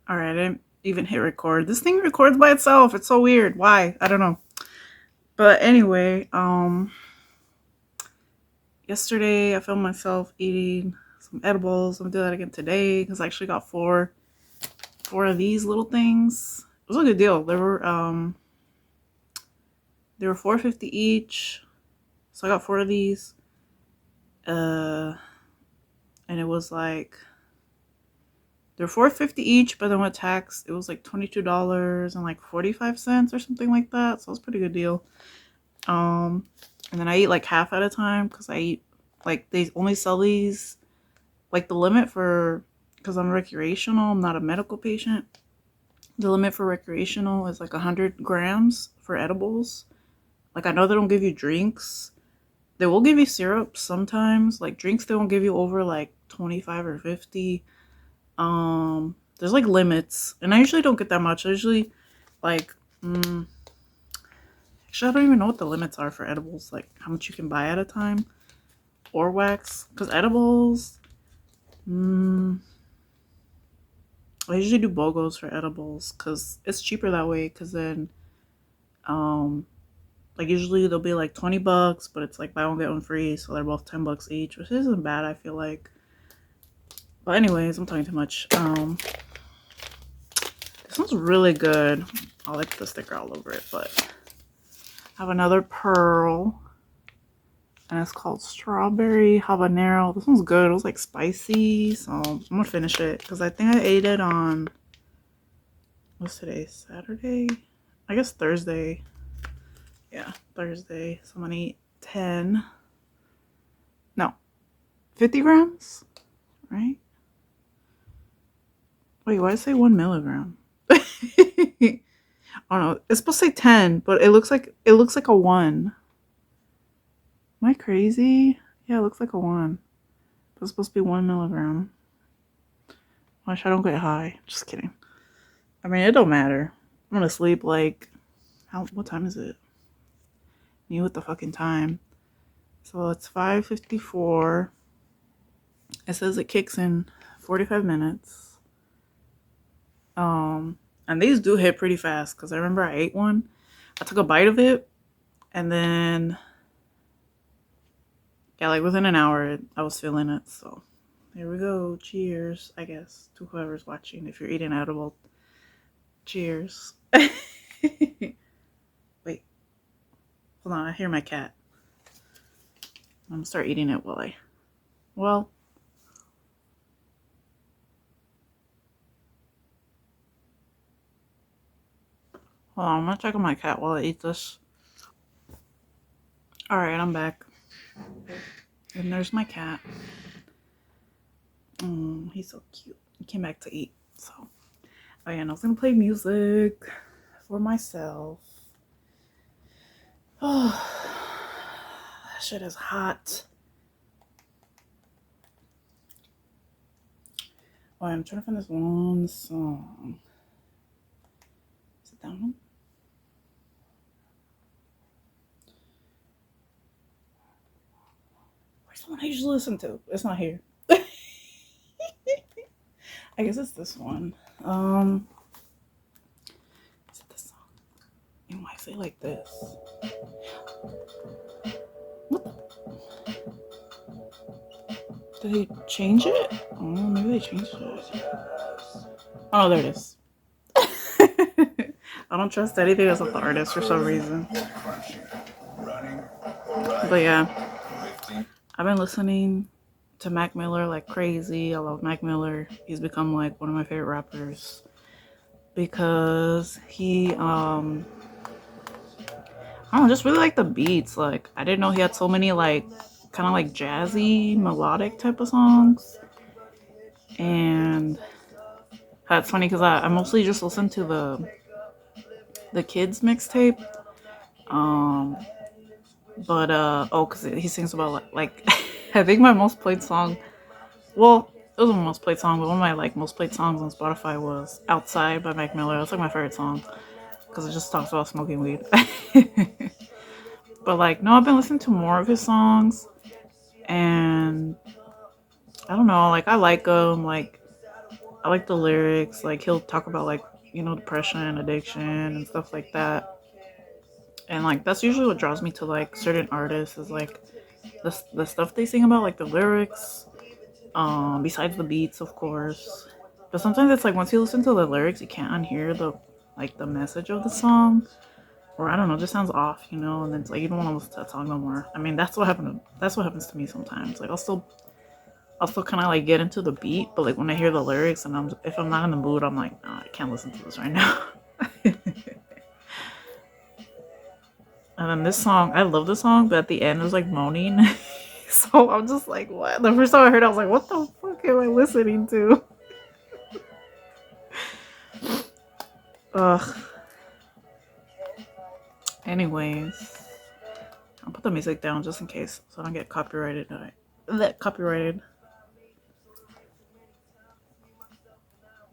All right, I didn't even hit record. This thing records by itself. It's so weird. Why? I don't know. But anyway, yesterday I filmed myself eating some edibles. I'm gonna do that again today because I actually got four of these little things. It was a good deal. They were $4.50 each. So I got four of these. And it was like they're $4.50 each, but then with tax, it was like $22 and like 45 cents or something like that. So it was a pretty good deal. And then I eat like half at a time because I eat like they only sell these like the limit for because I'm recreational. I'm not a medical patient. The limit for recreational is like 100 grams for edibles. Like I know they don't give you drinks. They will give you syrup sometimes. Like drinks, they won't give you over like 25 or 50. There's like limits, and I usually don't get that much. I usually like, actually, I don't even know what the limits are for edibles. Like how much you can buy at a time, or wax. Because edibles, I usually do BOGOs for edibles because it's cheaper that way. Because then, like usually they'll be like $20, but it's like buy one get one free, so they're both $10 each, which isn't bad. I feel like. But anyways, I'm talking too much. This one's really good. I like the sticker all over it, but I have another pearl, and it's called Strawberry Habanero. This one's good. It was like spicy, so I'm gonna finish it because I think I ate it on, what's today? Saturday? I guess Thursday. Yeah, Thursday. So I'm gonna eat 10. No, 50 grams, right? Wait, why did it say 1 milligram? Oh no, it's supposed to say 10, but it looks like a 1. Am I crazy? Yeah, it looks like a 1. But it's supposed to be 1 milligram. Watch, I don't get high. Just kidding. I mean, it don't matter. I'm gonna sleep like what time is it? You with the fucking time. So it's 5:54. It says it kicks in 45 minutes. And these do hit pretty fast because I remember I ate one. I took a bite of it, and then yeah, like within an hour, I was feeling it. So here we go. Cheers, I guess, to whoever's watching. If you're eating edible, cheers. Wait, hold on. I hear my cat. I'm gonna start eating it while well. Hold on, I'm gonna check on my cat while I eat this. Alright, I'm back. And there's my cat. He's so cute. He came back to eat. So, oh yeah, and I was gonna play music for myself. Oh, that shit is hot. Oh, I'm trying to find this one song. Is it that one? Where's the one I usually listen to? It's not here. I guess it's this one. Is it this song? And why say like this? What the? Did they change it? Oh, maybe they changed it. Oh, there it is. I don't trust anything that's not the artist for some reason. But yeah, I've been listening to Mac Miller like crazy. I love Mac Miller. He's become like one of my favorite rappers because he I don't know, just really like the beats. Like I didn't know he had so many like kind of like jazzy melodic type of songs. And that's funny because I mostly just listen to the kids mixtape. But because he sings about like I think my most played song. Well, it wasn't my most played song, but one of my like most played songs on Spotify was "Outside" by Mac Miller. That's like my favorite song because it just talks about smoking weed. But like, no, I've been listening to more of his songs, and I don't know, like I like them. Like I like the lyrics. Like he'll talk about like, you know, depression, addiction, and stuff like that. And like that's usually what draws me to like certain artists is like the stuff they sing about, like the lyrics. Besides the beats, of course. But sometimes it's like once you listen to the lyrics, you can't unhear the message of the song, or I don't know, it just sounds off, you know. And then it's like you don't want to listen to that song no more. I mean, that's what happens to me sometimes. Like I'll still kind of like get into the beat, but like when I hear the lyrics and if I'm not in the mood, I'm like, nah, I can't listen to this right now. And then this song, I love the song, but at the end it was like moaning. So I'm just like, what? The first time I heard it, I was like, what the fuck am I listening to? Ugh. Anyways, I'll put the music down just in case so I don't get copyrighted. Copyrighted.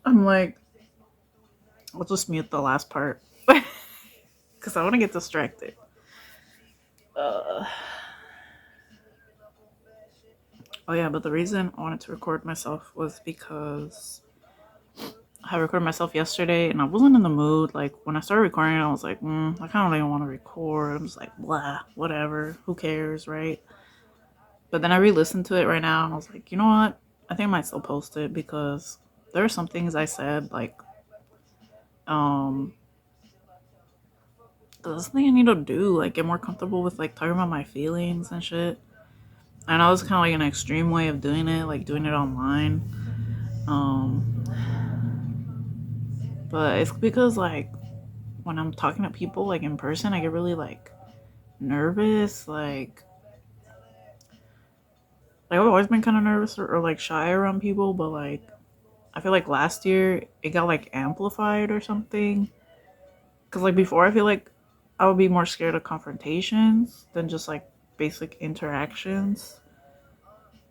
I'm like, I'll just mute the last part because I want to get distracted. Uh, oh yeah, but the reason I wanted to record myself was because I recorded myself yesterday and I wasn't in the mood. Like when I started recording, I was like, I kind of don't even want to record. I'm just like, blah, whatever, who cares, right? But then I re-listened to it right now and I was like, you know what? I think I might still post it because there are some things I said like, um, that's something I need to do. Like get more comfortable with like talking about my feelings and shit. I know it's kind of like an extreme way of doing it, like doing it online. Um, but it's because like when I'm talking to people like in person, I get really like nervous. Like I've always been kind of nervous or like shy around people, but like I feel like last year it got like amplified or something. Cause like before, I feel like I would be more scared of confrontations than just like basic interactions.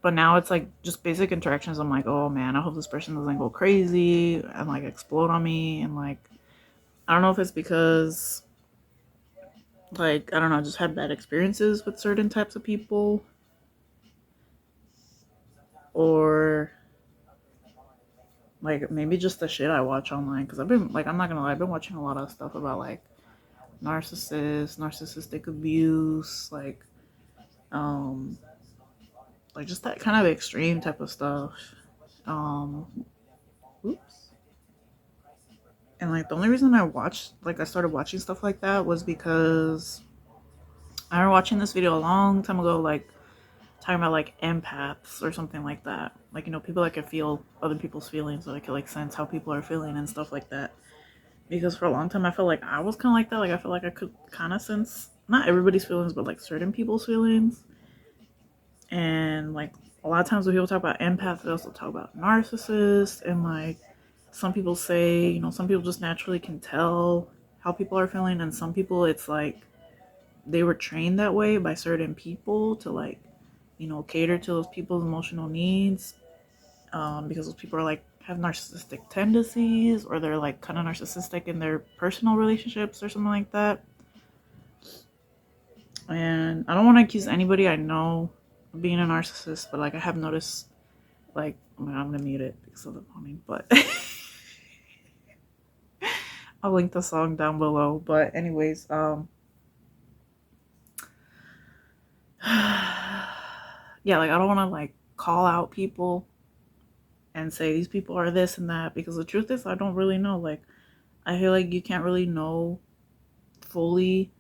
But now it's like just basic interactions. I'm like, oh man, I hope this person doesn't go crazy and like explode on me. And like, I don't know if it's because like, I don't know, I just had bad experiences with certain types of people, or like maybe just the shit I watch online. Cause I've been like, I'm not gonna lie, I've been watching a lot of stuff about like narcissistic abuse, um, like just that kind of extreme type of stuff. Um, oops. And like the only reason I started watching stuff like that was because I remember watching this video a long time ago, like talking about like empaths or something like that. Like, you know, people that can feel other people's feelings, or they can like sense how people are feeling and stuff like that. Because for a long time I felt like I was kind of like that. Like I felt like I could kind of sense not everybody's feelings, but like certain people's feelings. And like a lot of times when people talk about empaths, they also talk about narcissists. And like some people say, you know, some people just naturally can tell how people are feeling, and some people it's like they were trained that way by certain people to like, you know, cater to those people's emotional needs, because those people are like have narcissistic tendencies, or they're like kind of narcissistic in their personal relationships or something like that. And I don't want to accuse anybody I know of being a narcissist, but like I have noticed, like, oh my God, I'm gonna mute it because of the moaning, but I'll link the song down below. But anyways, yeah, like I don't want to like call out people and say these people are this and that, because the truth is I don't really know. Like I feel like you can't really know fully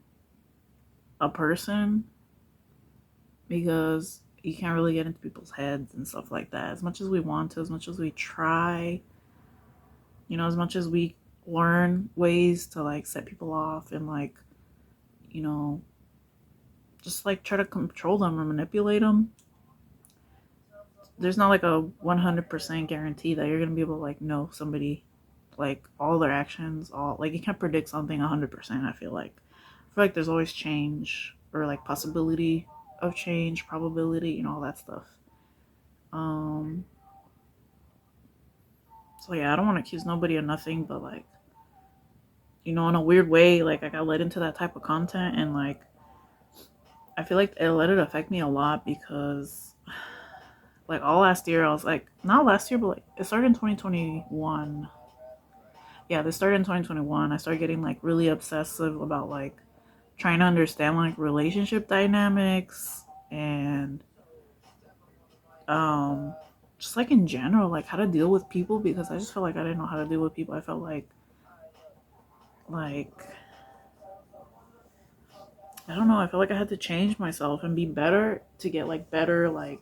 a person because you can't really get into people's heads and stuff like that. As much as we want to, as much as we try, you know, as much as we learn ways to like set people off and like, you know, just like try to control them or manipulate them, there's not like a 100% guarantee that you're gonna be able to like know somebody, like all their actions, all like you can't predict something 100%. I feel like there's always change, or like possibility of change, probability, you know, all that stuff. um so yeah, I don't want to accuse nobody of nothing, but like, you know, in a weird way, like I got led into that type of content, and like I feel like it let it affect me a lot because Like all last year, I was like, not last year, but like it started in 2021. Yeah, this started in 2021. I started getting like really obsessive about like trying to understand like relationship dynamics and um just like in general, like how to deal with people because I just felt like I didn't know how to deal with people. I felt like I don't know, I felt like I had to change myself and be better to get like better, like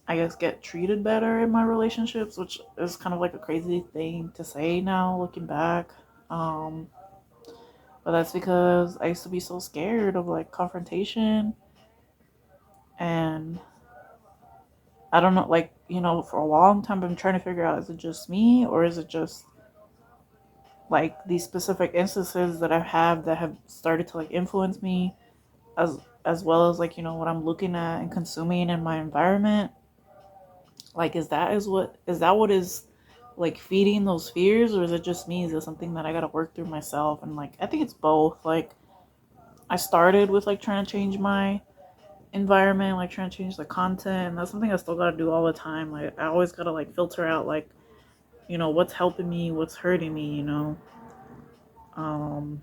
I guess get treated better in my relationships, which is kind of like a crazy thing to say now looking back. Um but that's because I used to be so scared of like confrontation, and I don't know, like, for a long time, I'm trying to figure out, is it just me or is it just like these specific instances that I have that have started to like influence me as well as like, what I'm looking at and consuming in my environment. Like, is that what is like feeding those fears, or is it just me? Is it something that I gotta work through myself? And like, I think it's both. Like, I started with like trying to change my environment, like trying to change the content, and that's something I still gotta do all the time. Like, I always gotta like filter out like, what's helping me, what's hurting me. Um,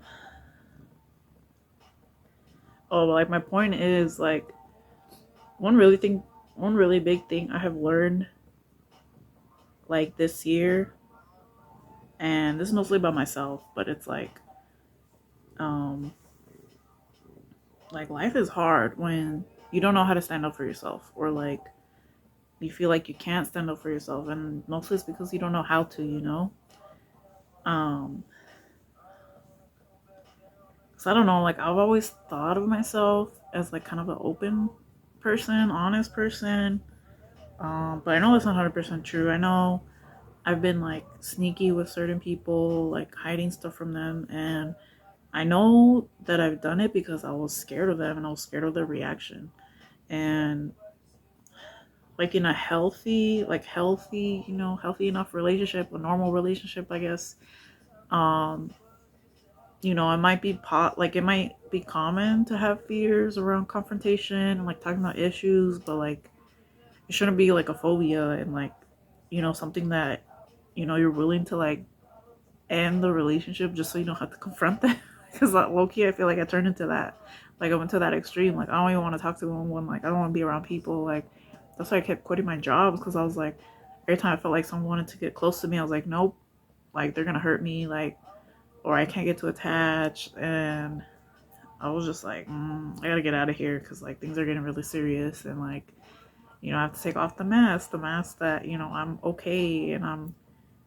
oh, like my point is like one really thing, one really big thing I have learned like this year, and this is mostly about myself, but it's um, like life is hard when you don't know how to stand up for yourself, or like you feel like you can't stand up for yourself, and mostly it's because you don't know how to. Um, so I don't know, like I've always thought of myself as like kind of an open person, honest person. But I know that's not 100% true. I know I've been like sneaky with certain people, like hiding stuff from them, and I know that I've done it because I was scared of them and I was scared of their reaction. And like in a healthy enough relationship, a normal relationship, I guess. Um, it might be it might be common to have fears around confrontation and like talking about issues, but like it shouldn't be like a phobia, and like something that you're willing to like end the relationship just so you don't have to confront them. Because like, low-key I feel like I turned into that. Like I went to that extreme. Like I don't even want to talk to anyone. Like I don't want to be around people. Like that's why I kept quitting my jobs, because I was like, every time I felt like someone wanted to get close to me, I was like, nope, like they're gonna hurt me, like, or I can't get too attached. And I was just like, I gotta get out of here because like things are getting really serious, and like I have to take off the mask that I'm okay and I'm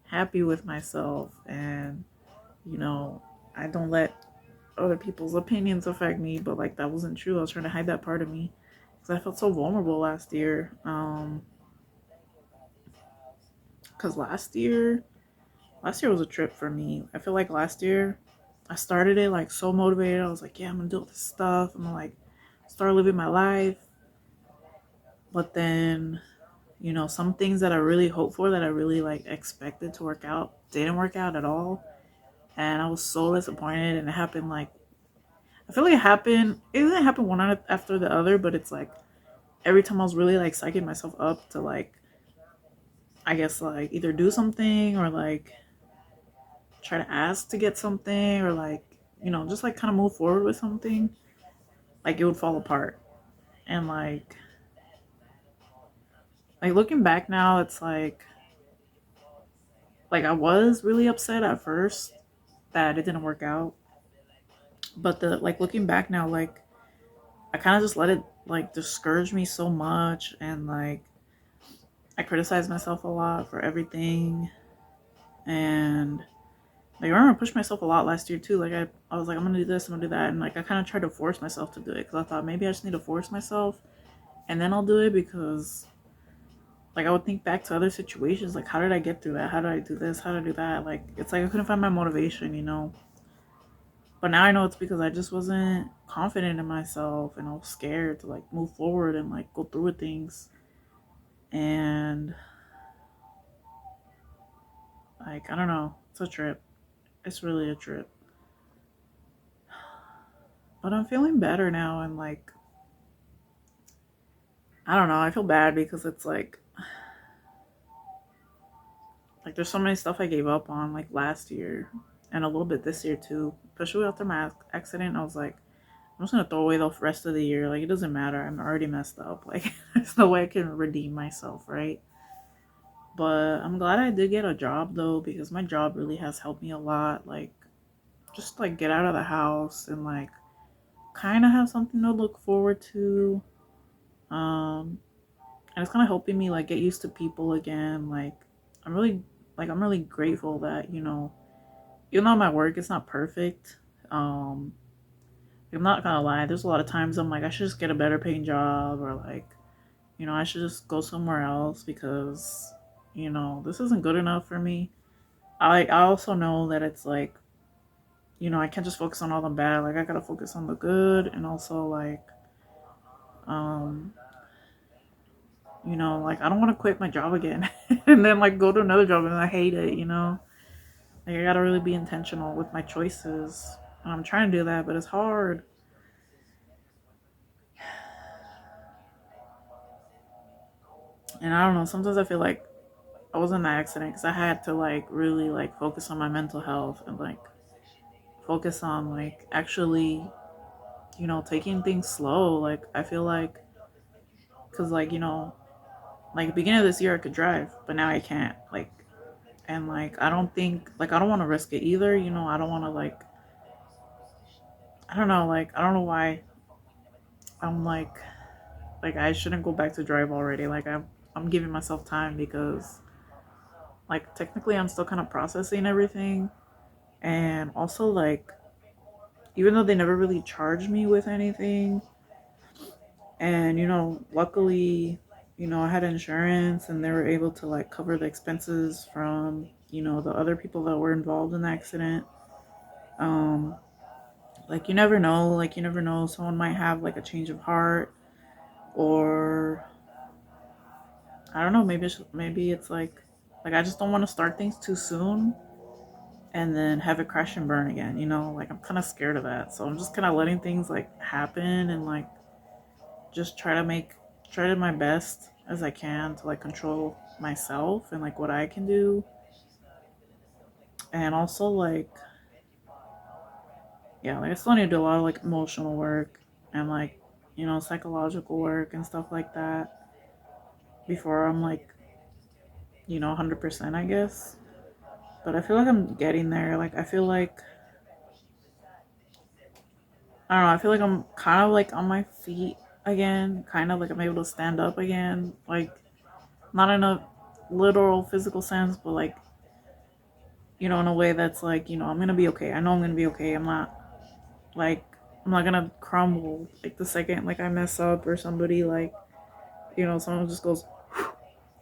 happy with myself, and you know I don't let other people's opinions affect me. But like that wasn't true. I was trying to hide that part of me because I felt so vulnerable last year. Because last year was a trip for me. I feel like last year I started it like so motivated. I was like, yeah, I'm gonna do all this stuff. I'm gonna like start living my life. But then, some things that I really hoped for, that I really like expected to work out, didn't work out at all. And I was so disappointed. And it happened like, I feel like it didn't happen one after the other, but it's like every time I was really like psyching myself up to like, I guess like either do something or like try to ask to get something, or like, just like kind of move forward with something, like it would fall apart. And like looking back now, it's like I was really upset at first that it didn't work out. But the like looking back now, like I kind of just let it like discourage me so much, and like I criticized myself a lot for everything. And like I remember pushing myself a lot last year too. Like I was like, I'm gonna do this, I'm gonna do that, and like I kind of tried to force myself to do it because I thought maybe I just need to force myself and then I'll do it. Because like I would think back to other situations, like how did I get through that? How did I do this? How did I do that? Like it's like I couldn't find my motivation. But now I know it's because I just wasn't confident in myself, and I was scared to like move forward and like go through with things. And like I don't know, it's a trip. It's really a trip. But I'm feeling better now, and like I don't know, I feel bad because it's like there's so many stuff I gave up on like last year and a little bit this year too. Especially after my accident, I was like, I'm just gonna throw away the rest of the year. Like it doesn't matter. I'm already messed up. Like there's no way I can redeem myself, right? But I'm glad I did get a job though, because my job really has helped me a lot. Like just like get out of the house and like kind of have something to look forward to. Um, and it's kind of helping me like get used to people again. I'm really I'm really grateful that even though my work is not perfect, um, I'm not gonna lie. There's a lot of times I'm like I should just get a better paying job, or like I should just go somewhere else because this isn't good enough for me. I also know that it's like I can't just focus on all the bad. Like I gotta focus on the good, and also um like I don't want to quit my job again and then like go to another job and I hate it. Like I gotta really be intentional with my choices. And I'm trying to do that, but it's hard. And I don't know. Sometimes I feel like I was in that accident because I had to like really like focus on my mental health and like focus on like actually taking things slow. Like I feel like because like beginning of this year I could drive, but now I can't. Like and like I don't think like I don't want to risk it either. I don't want to I don't know I don't know why I'm like I shouldn't go back to drive already. Like I'm giving myself time because like technically I'm still kind of processing everything, and also like even though they never really charged me with anything, and luckily I had insurance and they were able to like cover the expenses from the other people that were involved in the accident. um like you never know, someone might have like a change of heart, or I don't know, maybe it's like I just don't want to start things too soon and then have it crash and burn again. Like I'm kind of scared of that, so I'm just kind of letting things like happen and like just try to my best as I can to like control myself and like what I can do. And also like yeah, like I still need to do a lot of like emotional work and like psychological work and stuff like that before I'm like 100%, I guess. But I feel like I'm getting there. Like I feel like I don't know, I feel like I'm kind of like on my feet again, kind of like I'm able to stand up again, like not in a literal physical sense, but like in a way that's like I'm gonna be okay. I know I'm gonna be okay. Like I'm not gonna crumble like the second like I mess up, or somebody like someone just goes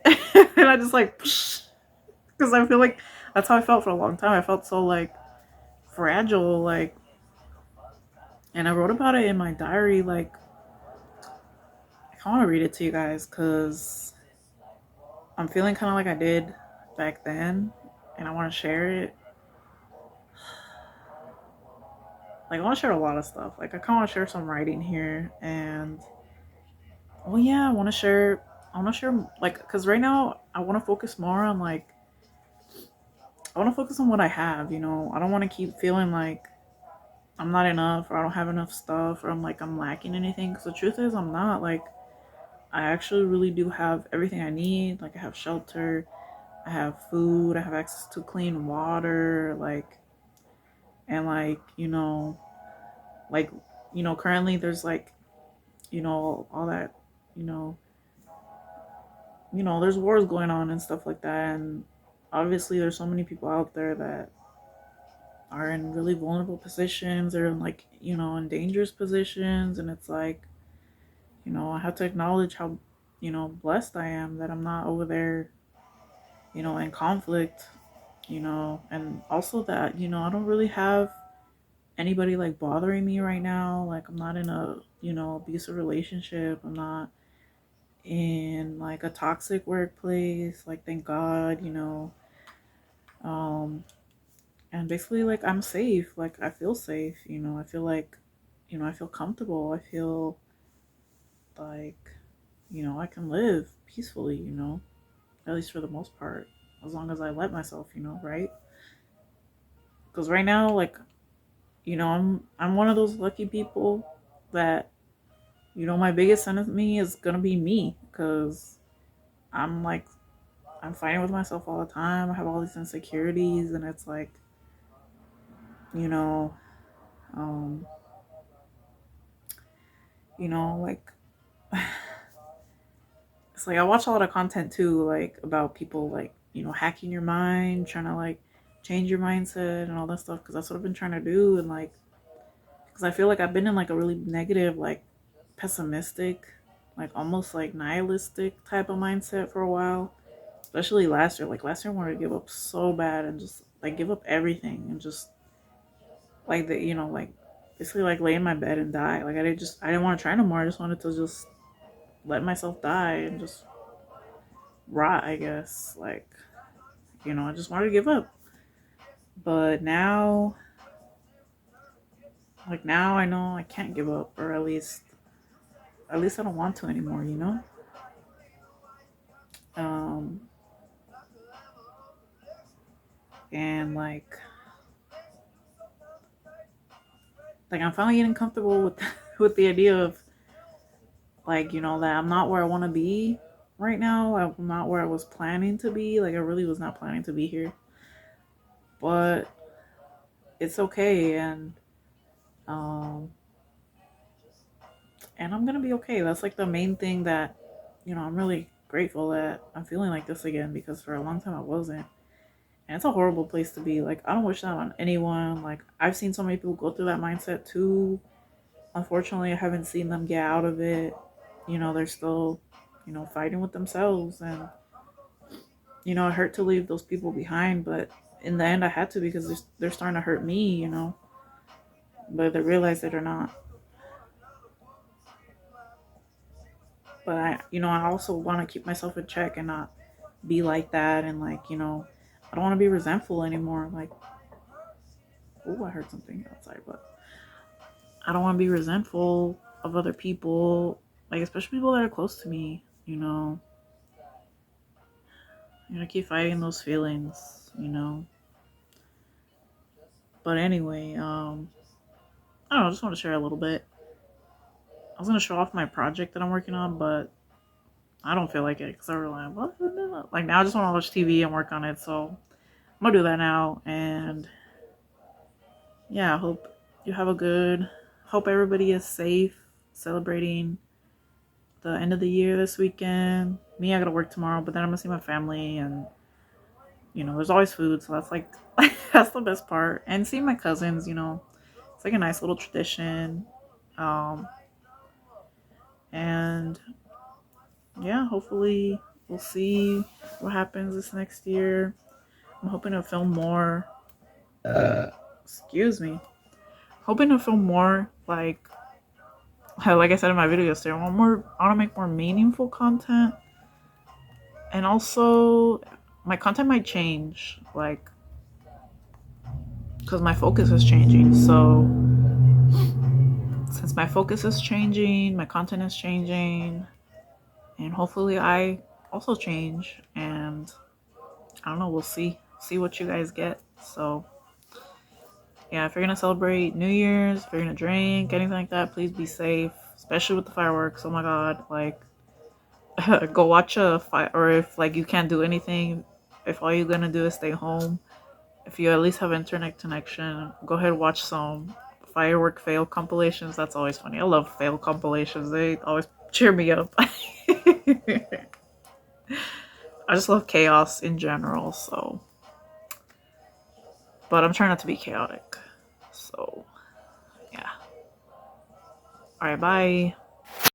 and I just like because I feel like that's how I felt for a long time. I felt so like fragile, like, and I wrote about it in my diary. Like I want to read it to you guys because I'm feeling kind of like I did back then, and I want to share it. Like I want to share a lot of stuff. Like I kind of want to share some writing here, and oh yeah, I want to share. I want to share like because right now I want to focus more on like I want to focus on what I have. I don't want to keep feeling like I'm not enough, or I don't have enough stuff, or I'm like I'm lacking anything. Because the truth is I'm not. Like I actually really do have everything I need. Like I have shelter, I have food, I have access to clean water, like, and like like currently there's like all that you know there's wars going on and stuff like that, and obviously there's so many people out there that are in really vulnerable positions, or in like in dangerous positions, and it's like I have to acknowledge how blessed I am that I'm not over there in conflict, and also that I don't really have anybody like bothering me right now. Like I'm not in a abusive relationship, I'm not in like a toxic workplace, like thank God. um and basically like I'm safe, like I feel safe, I feel like I feel comfortable, I feel like I can live peacefully, at least for the most part, as long as I let myself, right? Because right now, like, I'm one of those lucky people that, my biggest enemy is gonna be me, because I'm like, I'm fighting with myself all the time. I have all these insecurities, and it's like, you know, um, like, it's like I watch a lot of content too, like about people like, hacking your mind, trying to like change your mindset and all that stuff, because that's what I've been trying to do. And like, because I feel like I've been in like a really negative, like pessimistic, like almost like nihilistic type of mindset for a while, especially last year. Like last year I wanted to give up so bad and just like give up everything and just like the, like basically like lay in my bed and die. Like I didn't want to try no more. I just wanted to just let myself die and just rot, I guess. Like, I just wanted to give up. But now, like now I know I can't give up, or at least I don't want to anymore. Um and like I'm finally getting comfortable with with the idea of like, that I'm not where I want to be right now. I'm not where I was planning to be. Like I really was not planning to be here. But it's okay, um and I'm gonna be okay. That's like the main thing that, I'm really grateful that I'm feeling like this again, because for a long time I wasn't. And it's a horrible place to be. Like, I don't wish that on anyone. Like, I've seen so many people go through that mindset too. Unfortunately, I haven't seen them get out of it. They're still, fighting with themselves. And, it hurt to leave those people behind. But in the end, I had to, because they're starting to hurt me. But they realize that they're not. But I also want to keep myself in check and not be like that. And like, I don't want to be resentful anymore. Like, oh, I heard something outside, but I don't want to be resentful of other people, like especially people that are close to me. Keep fighting those feelings. But anyway, I don't know. I just want to share a little bit. I was gonna show off my project that I'm working on, but I don't feel like it because I was like, what? Like now I just want to watch TV and work on it. So I'm gonna do that now, and yeah, I hope you have a good. Hope everybody is safe, celebrating the end of the year this weekend. Me, I gotta work tomorrow, but then I'm gonna see my family, and there's always food, so that's like that's the best part. And seeing my cousins, it's like a nice little tradition. Um, and yeah, hopefully we'll see what happens this next year. I'm hoping to film more. Excuse me. Hoping to film more, like I said in my video yesterday. I want to make more meaningful content, and also my content might change, like because my focus is changing. So since my focus is changing, my content is changing, and hopefully I also change. And I don't know, we'll see what you guys get. So yeah, if you're gonna celebrate New Year's, if you're gonna drink, anything like that, please be safe, especially with the fireworks. Oh my god, like go watch a fire, or if like you can't do anything, if all you're gonna do is stay home, if you at least have internet connection, go ahead and watch some firework fail compilations. That's always funny. I love fail compilations. They always cheer me up. I just love chaos in general, so. But I'm trying not to be chaotic. So, yeah. Alright, bye.